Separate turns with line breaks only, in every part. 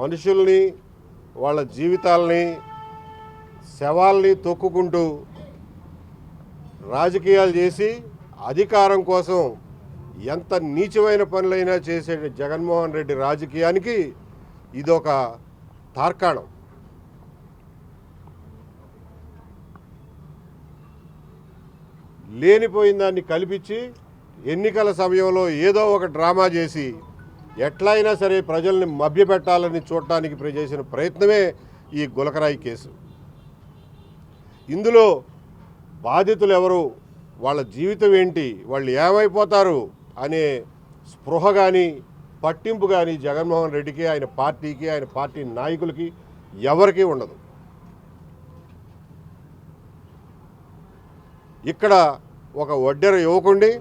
మనుషుల్ని వాళ్ళ జీవితాల్ని శవాల్ని తొక్కుకుంటూ రాజకీయాలు చేసి అధికారం కోసం ఎంత నీచమైన పనులైనా చేసే జగన్మోహన్ రెడ్డి రాజకీయానికి ఇదొక తార్కాణం. లేనిపోయిన దాన్ని కల్పించి ఎన్నికల సమయంలో ఏదో ఒక డ్రామా చేసి ఎట్లయినా సరే ప్రజల్ని మభ్యపెట్టాలని చూడటానికి చేసిన ప్రయత్నమే ఈ గులకరాయి కేసు. ఇందులో బాధితులు ఎవరు, వాళ్ళ జీవితం ఏంటి, వాళ్ళు ఏమైపోతారు అనే స్పృహ కానీ పట్టింపు కానీ జగన్మోహన్ రెడ్డికి, ఆయన పార్టీకి, ఆయన పార్టీ నాయకులకి ఎవరికీ ఉండదు. ఇక్కడ ఒక ఒడ్డెర యువకుడిని,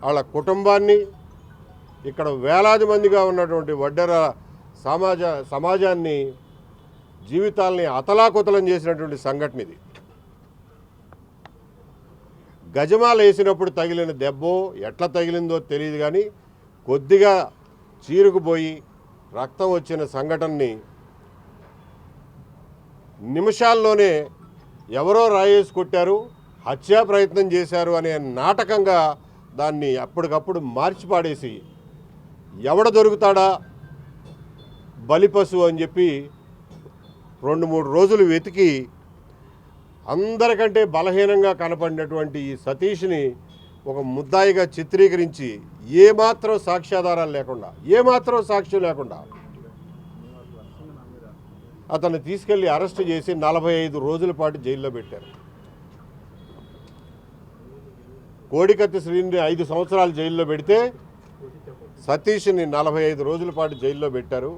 వాళ్ళ కుటుంబాన్ని, ఇక్కడ వేలాది మందిగా ఉన్నటువంటి ఒడ్డెర సమాజాన్ని జీవితాల్ని అతలాకుతలం చేసినటువంటి సంఘటన ఇది. గజమాల వేసినప్పుడు తగిలిన దెబ్బో ఎట్లా తగిలిందో తెలియదు, కానీ కొద్దిగా చీరుకుపోయి రక్తం వచ్చిన సంఘటనని నిమిషాల్లోనే ఎవరో రాయేసి కొట్టారు, హత్యా ప్రయత్నం చేశారు అనే నాటకంగా దాన్ని అప్పటికప్పుడు మార్చిపాడేసి ఎవడ దొరుకుతాడా బలిపశువు అని చెప్పి 2-3 రోజులు వెతికి అందరికంటే బలహీనంగా కనపడినటువంటి ఈ సతీష్ని ఒక ముద్దాయిగా చిత్రీకరించి ఏమాత్రం సాక్ష్యాధారాలు లేకుండా, ఏమాత్రం సాక్ష్యం లేకుండా అతన్ని తీసుకెళ్లి అరెస్ట్ చేసి 45 రోజుల పాటు జైల్లో పెట్టారు. కోడికత్తి శ్రీని 5 సంవత్సరాలు జైల్లో పెడితే సతీష్ని 45 రోజుల పాటు జైల్లో పెట్టారు.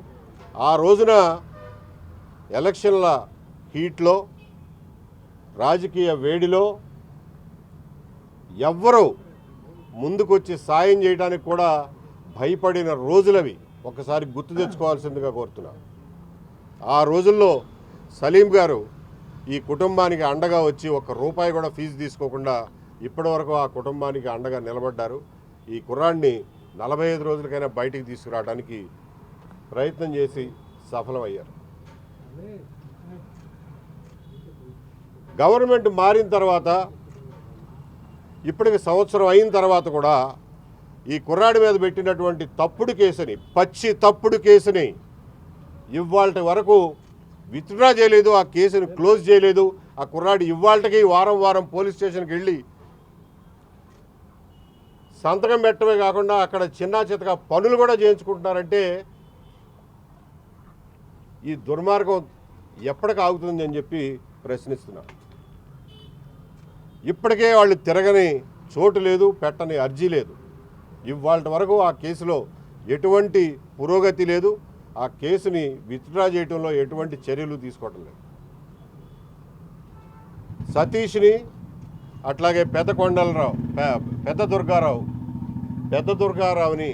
ఆ రోజున ఎలక్షన్ల హీట్లో, రాజకీయ వేడిలో ఎవ్వరూ ముందుకొచ్చి సాయం చేయడానికి కూడా భయపడిన రోజులవి ఒకసారి గుర్తు తెచ్చుకోవాల్సిందిగా కోరుతున్నా. ఆ రోజుల్లో సలీం గారు ఈ కుటుంబానికి అండగా వచ్చి ₹1 కూడా ఫీజు తీసుకోకుండా ఇప్పటివరకు ఆ కుటుంబానికి అండగా నిలబడ్డారు. ఈ కుర్రాడిని 45 రోజులకైనా బయటికి తీసుకురావడానికి ప్రయత్నం చేసి సఫలమయ్యారు. గవర్నమెంట్ మారిన తర్వాత ఇప్పటికి సంవత్సరం అయిన తర్వాత కూడా ఈ కుర్రాడి మీద పెట్టినటువంటి తప్పుడు కేసుని, పచ్చి తప్పుడు కేసుని ఇవాళ వరకు విత్డ్రా చేయలేదు, ఆ కేసుని క్లోజ్ చేయలేదు. ఆ కుర్రాడు ఇవాళకి వారం పోలీస్ స్టేషన్కి వెళ్ళి సంతకం పెట్టడమే కాకుండా అక్కడ చిన్న చితక పనులు కూడా చేయించుకుంటున్నారంటే ఈ దుర్మార్గం ఎప్పటికి ఆగుతుంది అని చెప్పి ప్రశ్నిస్తున్నారు. ఇప్పటికే వాళ్ళు తిరగని చోటు లేదు, పెట్టని అర్జీ లేదు. ఇవాళ వరకు ఆ కేసులో ఎటువంటి పురోగతి లేదు. ఆ కేసుని విత్డ్రా చేయడంలో ఎటువంటి చర్యలు తీసుకోవటం లేదు. సతీష్ని అట్లాగే పెద్ద దుర్గారావుని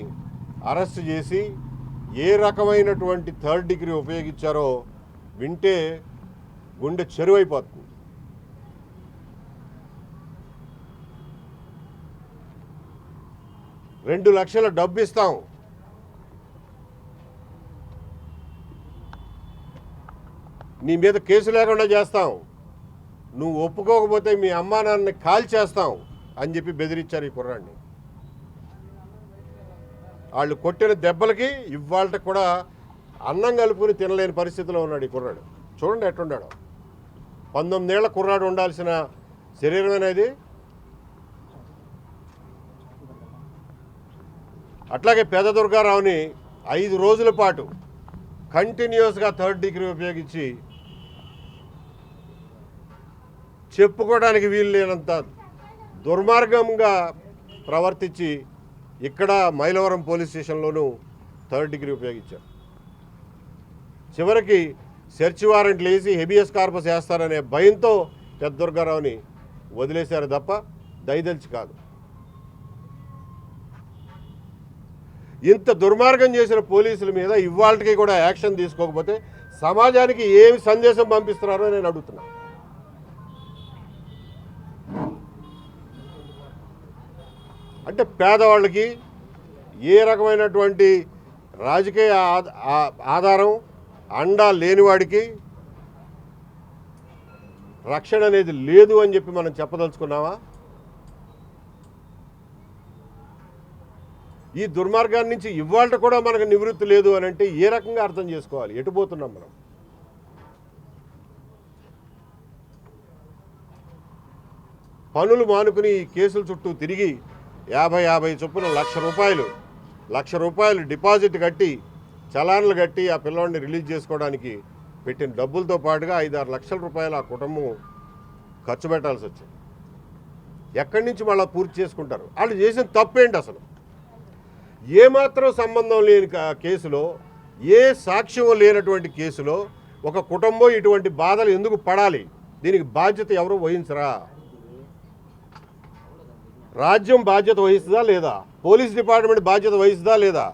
అరెస్ట్ చేసి ఏ రకమైనటువంటి 3rd డిగ్రీ ఉపయోగించారో వింటే గుండె చెరువైపోతుంది. $2 లక్షల డబ్బు ఇస్తాం, నీ మీద కేసు లేకుండా చేస్తాం, నువ్వు ఒప్పుకోకపోతే మీ అమ్మా నాన్నని కాల్ చేస్తాం అని చెప్పి బెదిరించారు ఈ కుర్రాడిని. వాళ్ళు కొట్టిన దెబ్బలకి ఇవాళ కూడా అన్నం కలుపుకుని తినలేని పరిస్థితిలో ఉన్నాడు ఈ కుర్రాడు. చూడండి ఎట్టున్నాడు. 19 ఏళ్ల కుర్రాడు ఉండాల్సిన శరీరం అనేది. అట్లాగే పెద్ద దుర్గారావుని 5 రోజుల పాటు కంటిన్యూస్గా 3rd డిగ్రీ ఉపయోగించి చెప్పుకోవడానికి వీలు లేనంత దుర్మార్గంగా ప్రవర్తించి ఇక్కడ మైలవరం పోలీస్ స్టేషన్లోనూ 3rd డిగ్రీ ఉపయోగించారు. చివరికి సెర్చ్ వారెంట్లు వేసి హెబియస్ కార్పస్ వేస్తారనే భయంతో పెద్ద దుర్గారావుని వదిలేశారు తప్ప దయదలిచి కాదు. ఇంత దుర్మార్గం చేసిన పోలీసుల మీద ఇవాళకి కూడా యాక్షన్ తీసుకోకపోతే సమాజానికి ఏమి సందేశం పంపిస్తున్నారో నేను అడుగుతున్నా. అంటే పేదవాళ్ళకి ఏ రకమైనటువంటి రాజకీయ ఆధారం, అండా లేనివాడికి రక్షణ అనేది లేదు అని చెప్పి మనం చెప్పదలుచుకున్నావా? ఈ దుర్మార్గాన్ని నుంచి ఇవాళ కూడా మనకు నివృత్తి లేదు అని అంటే ఏ రకంగా అర్థం చేసుకోవాలి? ఎటుపోతున్నాం మనం? పనులు మానుకుని ఈ కేసుల చుట్టూ తిరిగి 50 చొప్పున లక్ష రూపాయలు డిపాజిట్ కట్టి చలాన్లు కట్టి ఆ పిల్లవాడిని రిలీజ్ చేసుకోవడానికి పెట్టిన డబ్బులతో పాటుగా 5-6 లక్షల రూపాయలు ఆ కుటుంబం ఖర్చు పెట్టాల్సి వచ్చింది. ఎక్కడి నుంచి మళ్ళీ పూర్తి చేసుకుంటారు? వాళ్ళు చేసిన తప్పేంటి అసలు? ఏమాత్రం సంబంధం లేని కేసులో, ఏ సాక్ష్యం లేనటువంటి కేసులో ఒక కుటుంబం ఇటువంటి బాధలు ఎందుకు పడాలి? దీనికి బాధ్యత ఎవరు వహించరా? రాజ్యం బాధ్యత వహిస్తుందా లేదా? పోలీస్ డిపార్ట్మెంట్ బాధ్యత వహిస్తుందా లేదా?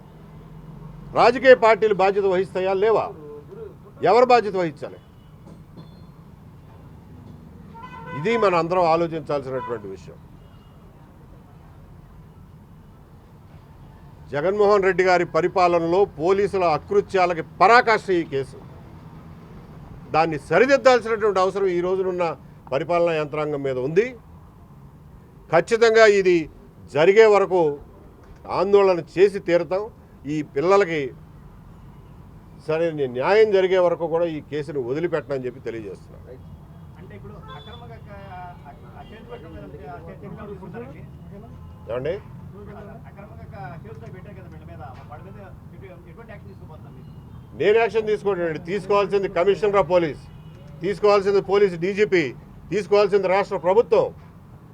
రాజకీయ పార్టీలు బాధ్యత వహిస్తాయా లేవా? ఎవరు బాధ్యత వహించాలి? ఇది మన అందరం ఆలోచించాల్సినటువంటి విషయం. జగన్మోహన్ రెడ్డి గారి పరిపాలనలో పోలీసుల అకృత్యాలకి పరాకాష్ఠ ఈ కేసు. దాన్ని సరిదిద్దాల్సినటువంటి అవసరం ఈ రోజునున్న పరిపాలనా యంత్రాంగం మీద ఉంది. ఖచ్చితంగా ఇది జరిగే వరకు ఆందోళన చేసి తీరుతాం. ఈ పిల్లలకి సరైన న్యాయం జరిగే వరకు కూడా ఈ కేసును వదిలిపెట్టనని చెప్పి తెలియజేస్తున్నాం. ఏమండి, నేను యాక్షన్ తీసుకోవాల్సింది కమిషనర్ ఆఫ్ పోలీస్, తీసుకోవాల్సింది పోలీస్ డీజీపీ, తీసుకోవాల్సింది రాష్ట్ర ప్రభుత్వం.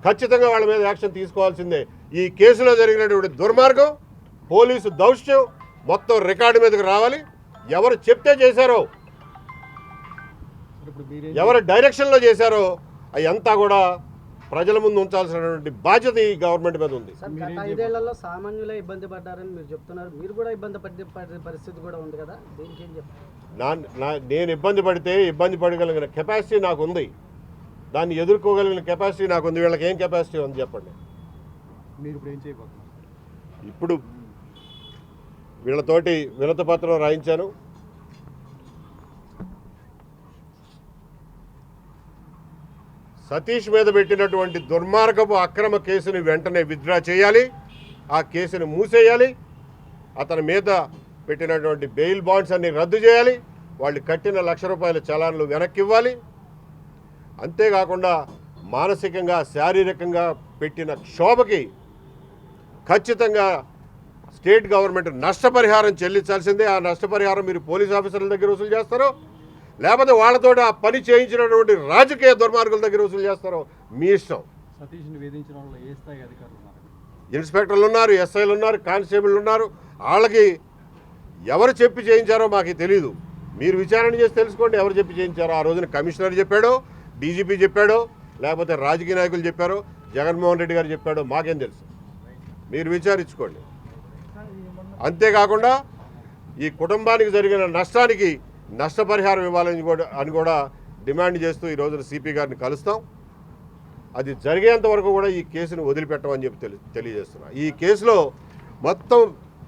ఖచ్చితంగా వాళ్ళ మీద యాక్షన్ తీసుకోవాల్సిందే. ఈ కేసులో జరిగినటువంటి దుర్మార్గం, పోలీసు దౌష్ట్యం మొత్తం రికార్డు మీదకి రావాలి. ఎవరు చెప్తే చేశారో, ఎవరు డైరెక్షన్లో చేశారో అదంతా కూడా ప్రజల ముందు ఉంచాల్సినటువంటి బాధ్యత ఈ గవర్నమెంట్ మీద ఉంది.
గత 5 ఏళ్లలో సామాన్యులే ఇబ్బంది పడ్డారని మీరు చెప్తున్నారు. మీరు కూడా ఇబ్బంది పడే పరిస్థితి కూడా ఉంది కదా, దీనికి ఏం చెప్తారు?
నేను ఇబ్బంది పడితే ఇబ్బంది పడగలిగిన కెపాసిటీ నాకు ఉంది, దాన్ని ఎదుర్కోగలిగిన కెపాసిటీ నాకు ఉంది. వీళ్ళకి ఏం కెపాసిటీ ఉంది చెప్పండి?
మీరు ఇప్పుడు ఏం చేయబోతున్నారు?
ఇప్పుడు వీళ్ళతోటి వినతిపత్రం రాయించాను. సతీష్ మీద పెట్టినటువంటి దుర్మార్గపు అక్రమ కేసుని వెంటనే విత్డ్రా చేయాలి, ఆ కేసుని మూసేయాలి, అతని మీద పెట్టినటువంటి బెయిల్ బాండ్స్ అన్ని రద్దు చేయాలి, వాళ్ళు కట్టిన ₹1,00,000 చలాన్లు వెనక్కి ఇవ్వాలి. అంతేకాకుండా మానసికంగా శారీరకంగా పెట్టిన క్షోభకి ఖచ్చితంగా స్టేట్ గవర్నమెంట్ నష్టపరిహారం చెల్లించాల్సిందే. ఆ నష్టపరిహారం మీరు పోలీస్ ఆఫీసర్ల దగ్గర వసూలు చేస్తారో, లేకపోతే వాళ్ళతో ఆ పని చేయించినటువంటి రాజకీయ దుర్మార్గుల దగ్గర వసూలు చేస్తారో మీ ఇష్టం.
సతీష్ని వేధించిన వాళ్ళు ఏ స్థాయి అధికారులు ఉన్నారు?
ఇన్స్పెక్టర్లు ఉన్నారు, ఎస్ఐలు ఉన్నారు, కానిస్టేబుల్ ఉన్నారు. వాళ్ళకి ఎవరు చెప్పి చేయించారో మాకు తెలియదు. మీరు విచారణ చేసి తెలుసుకోండి ఎవరు చెప్పి చేయించారో. ఆ రోజున కమిషనర్ చెప్పాడో, డీజీపీ చెప్పాడో, లేకపోతే రాజకీయ నాయకులు చెప్పారో, జగన్మోహన్ రెడ్డి గారు చెప్పాడో మాకేం తెలుసు? మీరు విచారించుకోండి. అంతేకాకుండా ఈ కుటుంబానికి జరిగిన నష్టానికి నష్టపరిహారం ఇవ్వాలని కూడా డిమాండ్ చేస్తూ ఈ రోజున సిపి గారిని కలుస్తాం. అది జరిగేంత వరకు కూడా ఈ కేసును వదిలిపెట్టమని చెప్పి తెలియజేస్తున్నా. ఈ కేసులో మొత్తం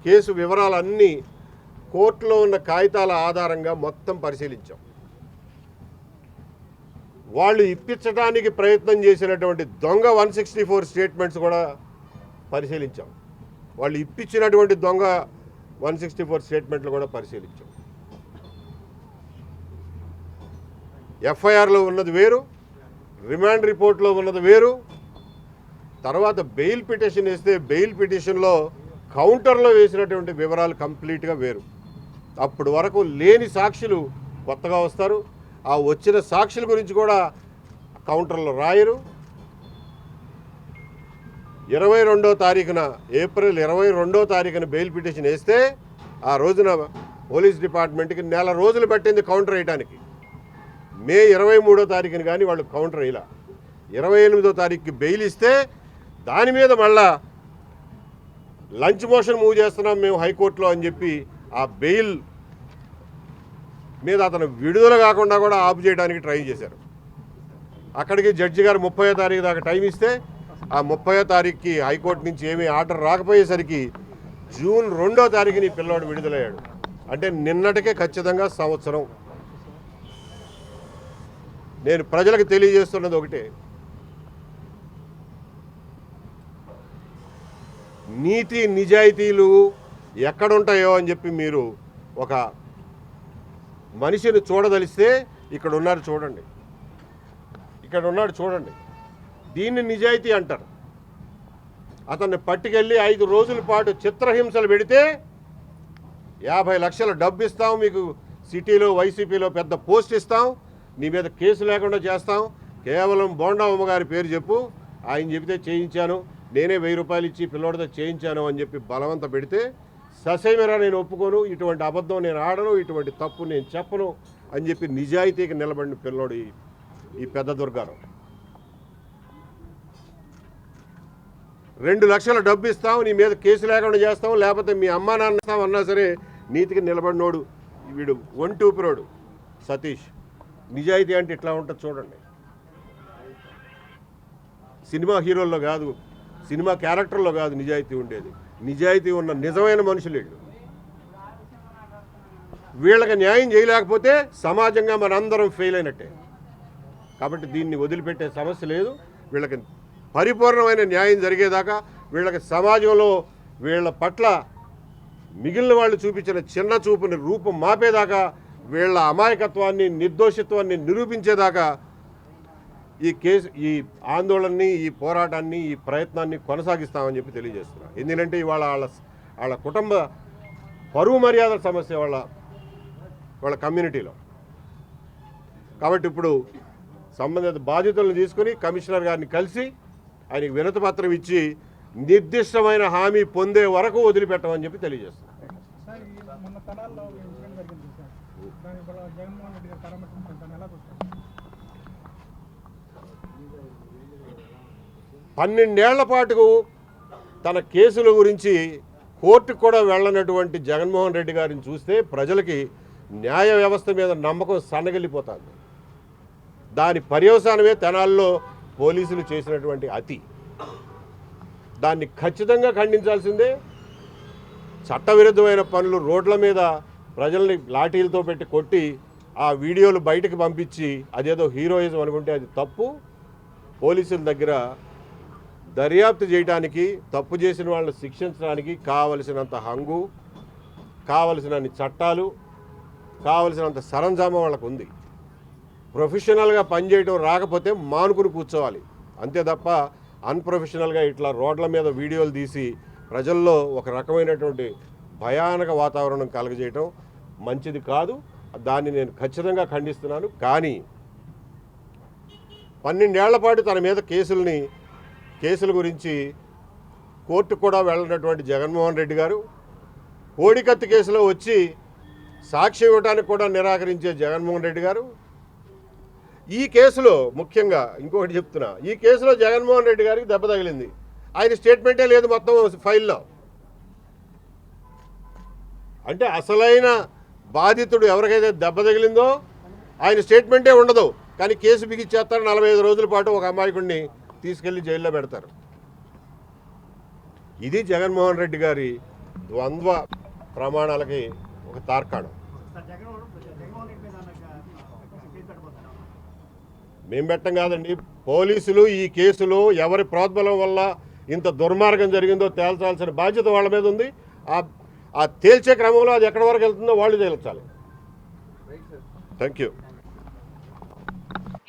కేసు వివరాలన్నీ కోర్టులో ఉన్న కాగితాల ఆధారంగా మొత్తం పరిశీలించాం. వాళ్ళు ఇప్పించడానికి ప్రయత్నం చేసినటువంటి దొంగ 164 స్టేట్మెంట్స్ కూడా పరిశీలించాం. వాళ్ళు ఇప్పించినటువంటి దొంగ 164 స్టేట్మెంట్లు కూడా పరిశీలించాం. ఎఫ్ఐఆర్లో ఉన్నది వేరు, రిమాండ్ రిపోర్ట్లో ఉన్నది వేరు. తర్వాత బెయిల్ పిటిషన్ వేస్తే బెయిల్ పిటిషన్లో కౌంటర్లో వేసినటువంటి వివరాలు కంప్లీట్గా వేరు. అప్పుడు వరకు లేని సాక్షులు కొత్తగా వస్తారు. ఆ వచ్చిన సాక్షుల గురించి కూడా కౌంటర్లో రాయరు. 22వ తారీఖున ఏప్రిల్ 22వ తారీఖున బెయిల్ పిటిషన్ వేస్తే ఆ రోజున పోలీస్ డిపార్ట్మెంట్కి 1 నెల రోజులు పట్టింది కౌంటర్ వేయడానికి. మే 23వ తారీఖున కానీ వాళ్ళు కౌంటర్ వేయలా. 28వ తారీఖుకి బెయిల్ ఇస్తే దాని మీద మళ్ళా లంచ్ మోషన్ మూవ్ చేస్తున్నాం మేము హైకోర్టులో అని చెప్పి ఆ బెయిల్ మీద అతను విడుదల కాకుండా కూడా ఆపు చేయడానికి ట్రై చేశారు. అక్కడికి జడ్జి గారు 30వ తారీఖు దాకా టైం ఇస్తే ఆ 30వ తారీఖుకి హైకోర్టు నుంచి ఏమీ ఆర్డర్ రాకపోయేసరికి జూన్ 2వ తారీఖుని పిల్లవాడు విడుదలయ్యాడు. అంటే నిన్నటికే ఖచ్చితంగా సంవత్సరం. నేను ప్రజలకు తెలియజేస్తున్నది ఒకటే, నీతి నిజాయితీలు ఎక్కడుంటాయో అని చెప్పి మీరు ఒక మనిషిని చూడదలిస్తే ఇక్కడ ఉన్నాడు చూడండి, ఇక్కడ ఉన్నాడు చూడండి. దీన్ని నిజాయితీ అంటారు. అతన్ని పట్టుకెళ్ళి 5 రోజుల పాటు చిత్రహింసలు పెడితే 50 లక్షల డబ్బు ఇస్తాం, మీకు సిటీలో వైసీపీలో పెద్ద పోస్ట్ ఇస్తాం, నీ మీద కేసు లేకుండా చేస్తాం, కేవలం బోండామ్మ గారి పేరు చెప్పు, ఆయన చెబితే చేయించాను, నేనే 1000 రూపాయలు ఇచ్చి పిల్లోడితో చేయించాను అని చెప్పి బలవంత పెడితే ససేమిరా నేను ఒప్పుకోను, ఇటువంటి అబద్ధం నేను ఆడను, ఇటువంటి తప్పు నేను చెప్పను అని చెప్పి నిజాయితీకి నిలబడిన పిల్లోడు ఈ పెద్ద దుర్గారావు. 2 లక్షల డబ్బు ఇస్తాం, నీ మీద కేసు లేకుండా చేస్తాం, లేకపోతే మీ అమ్మా నాన్న ఇస్తాం అన్నా సరే నీతికి నిలబడినోడు వీడు ఒంటూపురోడు సతీష్. నిజాయితీ అంటే ఇట్లా ఉంటుంది చూడండి. సినిమా హీరోల్లో కాదు, సినిమా క్యారెక్టర్లో కాదు నిజాయితీ ఉండేది. నిజాయితీ ఉన్న నిజమైన మనుషులు వీళ్ళు. వీళ్ళకి న్యాయం చేయలేకపోతే సమాజంగా మనందరం ఫెయిల్ అయినట్టే. కాబట్టి దీన్ని వదిలిపెట్టే సమస్య లేదు. వీళ్ళకి పరిపూర్ణమైన న్యాయం జరిగేదాకా, వీళ్ళకి సమాజంలో వీళ్ళ పట్ల మిగిలిన వాళ్ళు చూపించిన చిన్న చూపుని రూపం మాపేదాకా, వీళ్ళ అమాయకత్వాన్ని నిర్దోషిత్వాన్ని నిరూపించేదాకా ఈ ఆందోళనని, ఈ పోరాటాన్ని, ఈ ప్రయత్నాన్ని కొనసాగిస్తామని చెప్పి తెలియజేస్తున్నారు. ఎందుకంటే ఇవాళ వాళ్ళ కుటుంబ పరువు మర్యాదల సమస్య వాళ్ళ కమ్యూనిటీలో. కాబట్టి ఇప్పుడు సంబంధిత బాధ్యతలను తీసుకుని కమిషనర్ గారిని కలిసి ఆయనకి వినతి పత్రం ఇచ్చి నిర్దిష్టమైన హామీ పొందే వరకు వదిలిపెట్టమని చెప్పి తెలియజేస్తున్నారు. 12 ఏళ్ల పాటు తన కేసుల గురించి కోర్టుకు కూడా వెళ్ళనటువంటి జగన్మోహన్ రెడ్డి గారిని చూస్తే ప్రజలకి న్యాయ వ్యవస్థ మీద నమ్మకం సన్నగిల్లిపోతుంది. దాని పర్యవసానమే తెనాల్లో పోలీసులు చేసినటువంటి అతి. దాన్ని ఖచ్చితంగా ఖండించాల్సిందే. చట్టవిరుద్ధమైన పనులు, రోడ్ల మీద ప్రజల్ని లాఠీలతో పెట్టి కొట్టి ఆ వీడియోలు బయటకు పంపించి అదేదో హీరోయిజం అనుకుంటే అది తప్పు. పోలీసుల దగ్గర దర్యాప్తు చేయడానికి, తప్పు చేసిన వాళ్ళని శిక్షించడానికి కావలసినంత హంగు, కావలసినన్ని చట్టాలు, కావలసినంత సరంజామం వాళ్ళకు ఉంది. ప్రొఫెషనల్గా పనిచేయడం రాకపోతే మానుకుని కూర్చోవాలి అంతే తప్ప అన్ప్రొఫెషనల్గా ఇట్లా రోడ్ల మీద వీడియోలు తీసి ప్రజల్లో ఒక రకమైనటువంటి భయానక వాతావరణం కలుగజేయటం మంచిది కాదు. దాన్ని నేను ఖచ్చితంగా ఖండిస్తున్నాను. కానీ 12 ఏళ్ల పాటు తన మీద కేసుల గురించి కోర్టుకు కూడా వెళ్ళినటువంటి జగన్మోహన్ రెడ్డి గారు, కోడికత్తి కేసులో వచ్చి సాక్ష్యం ఇవ్వడానికి కూడా నిరాకరించే జగన్మోహన్ రెడ్డి గారు, ఈ కేసులో ముఖ్యంగా ఇంకొకటి చెప్తున్నా, ఈ కేసులో జగన్మోహన్ రెడ్డి గారికి దెబ్బ తగిలింది. ఆయన స్టేట్మెంటే లేదు మొత్తం ఫైల్లో. అంటే అసలైన బాధితుడు ఎవరికైతే దెబ్బ తగిలిందో ఆయన స్టేట్మెంటే ఉండదు. కానీ కేసు బిగిచ్చేస్తారు. 45 రోజుల పాటు ఒక అమాయకుడిని తీసుకెళ్లి జైల్లో పెడతారు. ఇది జగన్మోహన్ రెడ్డి గారి ద్వంద్వ ప్రమాణాలకి ఒక తార్కాణం. మేం పెట్టం కాదండి, పోలీసులు ఈ కేసులో ఎవరి ప్రోద్బలం వల్ల ఇంత దుర్మార్గం జరిగిందో తేల్చాల్సిన బాధ్యత వాళ్ళ మీద ఉంది. ఆ తేల్చే క్రమంలో అది ఎక్కడి వరకు వెళ్తుందో వాళ్ళు తేల్చాలి. Thank you.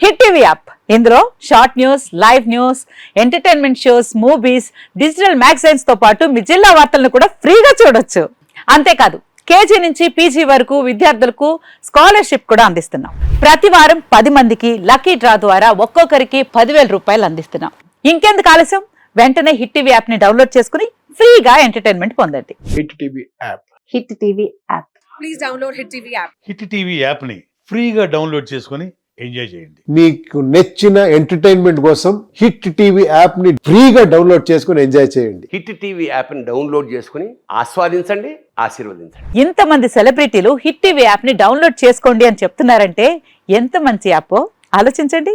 Hit TV app, ఇందులో short news, live news, entertainment shows, movies, digital magazines తో పాటు మీ జిల్లా వార్తలను కూడా ఫ్రీగా చూడొచ్చు. అంతేకాదు కేజీ నుంచి పీజీ వరకు విద్యార్థులకు స్కాలర్షిప్ కూడా అందిస్తున్నాం. ప్రతి వారం 10 మందికి లక్కీ డ్రా ద్వారా ఒక్కొక్కరికి 10,000 రూపాయలు అందిస్తున్నాం. ఇంకెందుకు ఆలస్యం, వెంటనే హిట్ టీవీ యాప్ ని డౌన్లోడ్ చేసుకుని ఫ్రీగా ఎంటర్టైన్మెంట్ పొందండి.
Hit TV app.
Hit TV app.
Please download hit TV app.
Hit TV యాప్ని ఫ్రీగా డౌన్లోడ్ చేసుకొని ఎంజాయ్ చేయండి.
మీకు నచ్చిన ఎంటర్టైన్మెంట్ కోసం హిట్ టీవీ యాప్ ని ఫ్రీగా డౌన్లోడ్ చేసుకుని ఎంజాయ్ చేయండి.
హిట్ టీవీ యాప్ని డౌన్లోడ్ చేసుకుని ఆస్వాదించండి, ఆశీర్వదించండి.
ఇంతమంది సెలబ్రిటీలు హిట్ టీవీ యాప్ ని డౌన్లోడ్ చేసుకోండి అని చెప్తున్నారంటే ఎంత మంచి యాప్ ఆలోచించండి.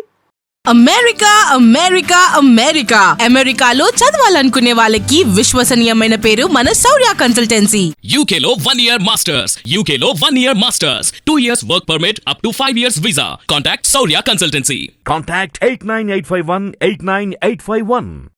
అమెరికా అమెరికా అమెరికా అమెరికాలో చదవాలనుకునే వాళ్ళకి విశ్వసనీయమైన పేరు మన శౌర్య కన్సల్టెన్సీ.
UK లో 1 year masters. UK లో 1 year masters. 2 years work permit up to 5 years visa. Contact Saurya Consultancy.
Contact 89851 89851.